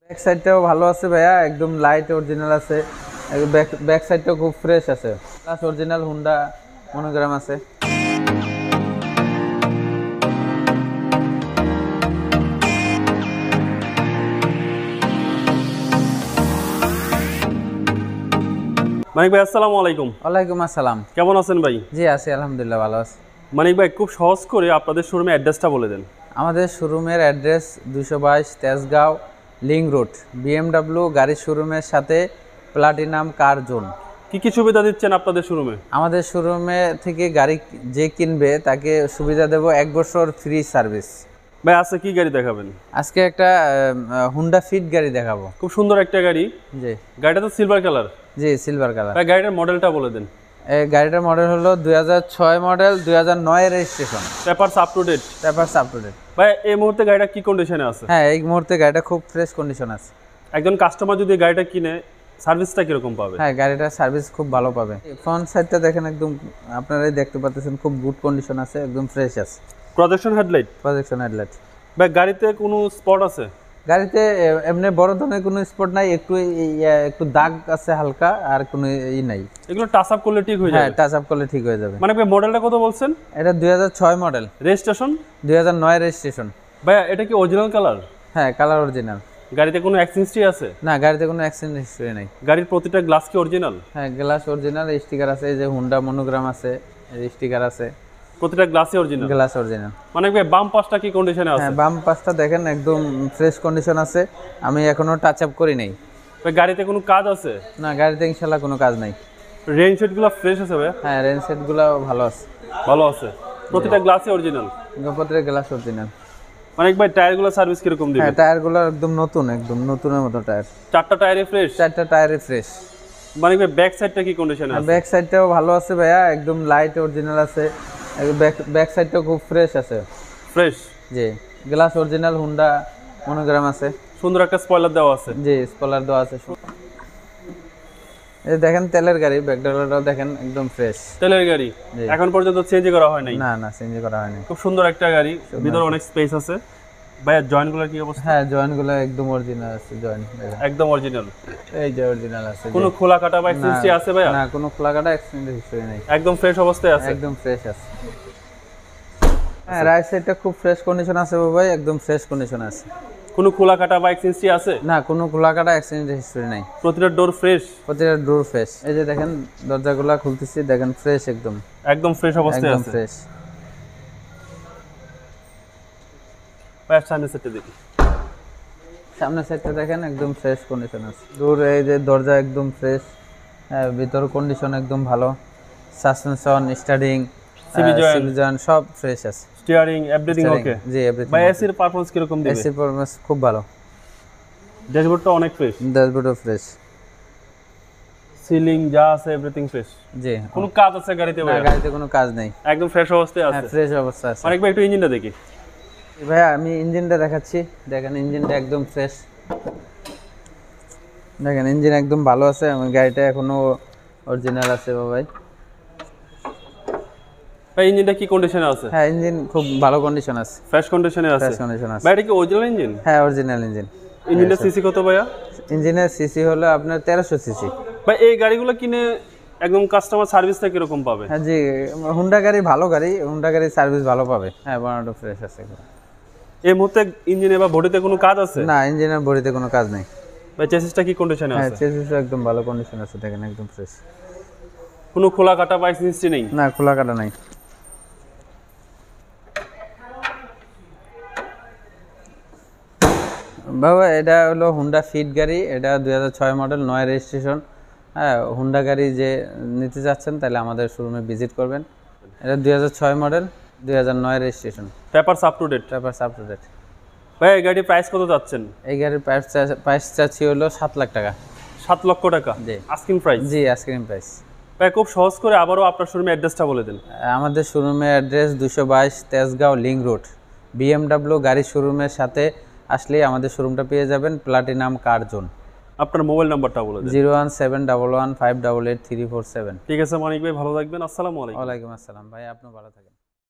Back সাইডটাও ভালো আছে ভাইয়া, একদম লাইট অরিজিনাল আছে। ব্যাক সাইডটাও খুব ফ্রেশ আছে, প্লাস অরিজিনাল হুন্ডা মনোগ্রাম আছে। মানিক ভাই আসসালামু আলাইকুম। ওয়ালাইকুম আসসালাম। কেমন আছেন ভাই? জি আছি আলহামদুলিল্লাহ, ভালো আছি। মানিক ভাই খুব সহজ করে আপনাদের শোরুমের অ্যাড্রেসটা বলে দেন। আমাদের শোরুমের address 222 Tejgaon link road, BMW গাড়ির শোরুমের সাথে প্লাটিনাম কার জোন। কি কি সুবিধা দিচ্ছেন আপনাদের শোরুমে? আমাদের শোরুমে থেকে গাড়ি যে কিনবে তাকে সুবিধা দেব 1 বছর ফ্রি সার্ভিস। ভাই আজকে কি গাড়ি দেখাবেন? আজকে একটা হুন্ডা ফিট গাড়ি দেখাবো। খুব সুন্দর একটা গাড়ি। জি, গাড়িটা তো সিলভার কালার। জি সিলভার কালার। ভাই গাড়িটার মডেলটা বলে দেন। এই গাড়িটার মডেল হলো 2006 মডেল, 2009 এর registration. Papers up to date. Papers up to date. ভাই এই মুহূর্তে গাড়িটা কি কন্ডিশনে আছে? হ্যাঁ, এই মুহূর্তে গাড়িটা খুব ফ্রেশ কন্ডিশন আছে। একজন কাস্টমার যদি গাড়িটা কিনে সার্ভিসটা কিরকম পাবে? হ্যাঁ, গাড়িটার সার্ভিস খুব ভালো পাবে। ফ্রন্ট সাইডটা দেখেন, একদম আপনারাই দেখতে পাচ্ছেন খুব গুড কন্ডিশন আছে, একদম ফ্রেশ আছে। Projection headlight. Projection headlight. ভাই গাড়িতে কোনো স্পট আছে? গাড়িতে এমনি বড় ধরনের কোনো স্পট নাই, একটু দাগ আছে হালকা, আর কোনো নাই। এগুলো টাচ আপ করলে ঠিক হয়ে যাবে? হ্যাঁ, টাচ আপ করলে ঠিক হয়ে যাবে। মানে ভাই মডেলটা কত বলছেন? এটা 2006 মডেল, রেজিস্ট্রেশন 2009 রেজিস্ট্রেশন। ভাই এটা কি অরিজিনাল কালার? হ্যাঁ, কালার অরিজিনাল। গাড়িতে কোনো অ্যাক্সিডেন্ট হিস্ট্রি আছে? না, গাড়িতে কোনো অ্যাক্সিডেন্ট হিস্টরি নাই। গাড়ির প্রতিটা গ্লাস কি অরিজিনাল? হ্যাঁ, গ্লাস অরিজিনাল, স্টিকার আছে, এই যে হুন্ডা মনোগ্রাম আছে, এই স্টিকার আছে। প্রতিটা গ্লাসই অরিজিনাল? Glass original. মানে ভাই বাম পাশটা কি কন্ডিশনে আছে? হ্যাঁ, বাম পাশটা দেখেন একদম ফ্রেশ কন্ডিশন আছে, আমি এখনো টাচ আপ করি নাই। ভাই গাড়িতে কোনো কাজ আছে? না, গাড়িতে ইনশাআল্লাহ কোনো কাজ নাই। রেইন সেটগুলো ফ্রেশ আছে ভাই? হ্যাঁ, রেন সেটগুলো ভালো আছে। ভালো আছে, প্রতিটা গ্লাসই অরিজিনাল? প্রত্যেকটা গ্লাস অরিজিনাল। মানে ভাই টায়ারগুলো সার্ভিস কিরকম দিবেন? হ্যাঁ, টায়ারগুলো একদম নতুন, একদম নতুনের মতো টায়ার। চারটা টায়ারে ফ্রেশ? চারটা টায়ারে ফ্রেশ। মানে ভাই ব্যাক সাইডটা কি কন্ডিশনে আছে? ব্যাক সাইডটাও ভালো আছে ভাইয়া, একদম লাইট অরিজিনাল আছে। ব্যাক সাইডটাও খুব ফ্রেশ আছে। ফ্রেশ? জি, গ্লাস অরিজিনাল, হুন্ডা মনোগ্রাম আছে। সুন্দর একটা স্পয়লার দেওয়া আছে। জি, স্পয়লার দেওয়া আছে। এই দেখেন তেলের গাড়ি, ব্যাকডালাটাও দেখেন একদম ফ্রেশ। তেলের গাড়ি এখন পর্যন্ত চেঞ্জ করা হয় নাই? না না, চেঞ্জ করা হয়নি। খুব সুন্দর একটা গাড়ি, ভিতরে অনেক স্পেস আছে। ভাইয়া জয়েন্টগুলোর কি অবস্থা? হ্যাঁ, জয়েন্টগুলো একদম অরিজিনাল আছে। জয়েন্ট একদম অরিজিনাল? এই যে অরিজিনাল আছে। কোনো খোলা কাটা বা এক্সচেঞ্জ আছে ভাইয়া? না, কোনো খোলা কাটা এক্সচেঞ্জ হিস্টরি নেই। একদম ফ্রেশ অবস্থায় আছে? একদম ফ্রেশ আছে। হ্যাঁ, রাইট সাইডটা খুব ফ্রেশ কন্ডিশন আছে ভাই, একদম ফ্রেশ কন্ডিশন আছে। কোনো খোলা কাটা বা এক্সচেঞ্জ আছে? না, কোনো খোলা কাটা এক্সচেঞ্জ হিস্টরি নাই। প্রতিটা ডোর ফ্রেশ? প্রতিটা ডোর ফ্রেশ। এই যে দেখেন দরজাগুলো খুলতেছি, দেখেন ফ্রেশ, একদম একদম ফ্রেশ অবস্থায় আছে। একদম ফ্রেশ। ভাই সামনের সাইডটা দেখি। সামনের সাইডটা দেখেন একদম ফ্রেশ কন্ডিশন আছে। ডোর, এই যে দরজা একদম ফ্রেশ। হ্যাঁ, ভিতর কন্ডিশন একদম ভালো। সাসপেনশন, স্টার্টিং, সিবি জয়েন্ট সব ফ্রেশ আছে। Steering everything okay? জি, এভরিথিং। ভাই এসির পারফরম্যান্স কি রকম দিবে? এসির পারফরম্যান্স খুব ভালো। ড্যাশবোর্ডটা অনেক ফ্রেশ? ড্যাশবোর্ডও ফ্রেশ। সিলিং যা আছে এভরিথিং ফ্রেশ? জি। কোনো কাজ আছে গাড়িতে ভাই? না, গাড়িতে কোনো কাজ নেই, একদম ফ্রেশ অবস্থায় আছে। হ্যাঁ, ফ্রেশ অবস্থা আছে। অনেক ভাই একটু ইঞ্জিনটা দেখি। ভাইয়া আমি ইঞ্জিনটা দেখাচ্ছি, দেখেন ইঞ্জিনটা একদম ফ্রেশ। দেখেন ইঞ্জিন একদম ভালো আছে, আমার গাড়িটা এখনো অরিজিনাল আছে ভাই। ভাই ইঞ্জিনটা কি কন্ডিশনে আছে? হ্যাঁ, ইঞ্জিন খুব ভালো কন্ডিশন আছে, ফ্রেশ কন্ডিশনে আছে? ফ্রেশ কন্ডিশন আছে। ভাই এটা কি অরিজিনাল ইঞ্জিন? হ্যাঁ, অরিজিনাল ইঞ্জিন। ইঞ্জিনের সিসি কত ভাইয়া? ইঞ্জিনের সিসি হলো আপনার 1300 সিসি। ভাই এই গাড়িগুলো কিনে একদম কাস্টমার সার্ভিসটা কিরকম পাবে? হ্যাঁ জি, হুন্ডা গাড়ি ভালো গাড়ি, হুন্ডা গাড়ি সার্ভিস ভালো পাবে। হ্যাঁ, বানানো ফ্রেশ আছে। এই মুহূর্তে ইঞ্জিনে বা বডিতে কোনো কাজ আছে? না, ইঞ্জিনের বডিতে কোনো কাজ নেই। ভাই চেসিসটা কি কন্ডিশনে আছে? হ্যাঁ, চেসিসটা একদম ভালো কন্ডিশন আছে, দেখেন একদম ফ্রেশ। কোনো খোলা কাটা বা এক্সচেঞ্জ নেই? না, খোলা কাটা নাই। বাবা এটা হলো হুন্ডা ফিট গাড়ি, এটা 2006 মডেল, 9 রেজিস্ট্রেশন। হ্যাঁ, হুন্ডা গাড়ি যে নিতে চাচ্ছেন তাহলে আমাদের শোরুমে ভিজিট করবেন। এটা 2006 model, 2009 registration. Papers up to date? Papers up to date. ভাই এই গাড়ির প্রাইস কত যাচ্ছেন? এই গাড়ির প্রাইস চাচ্ছি হলো 7 লাখ টাকা। 7 লক্ষ টাকা? জি। Asking price? জি, আস্কিং প্রাইস। ভাই খুব সহজ করে আবারও আপনার শোরুমের অ্যাড্রেসটা বলে দেন। আমাদের শোরুমের address 222 Tejgaon link road, BMW গাড়ির শোরুমের সাথে আসলেই আমাদের শোরুমটা পেয়ে যাবেন, প্লাটিনাম কার জোন। আপনার মোবাইল নাম্বারটা বলে দেন। 01711588347। ঠিক আছে মানিক ভাই, ভালো থাকবেন। আসসালামু আলাইকুম। ওয়ালাইকুম আসসালাম ভাই, আপনি ভালো থাকবেন।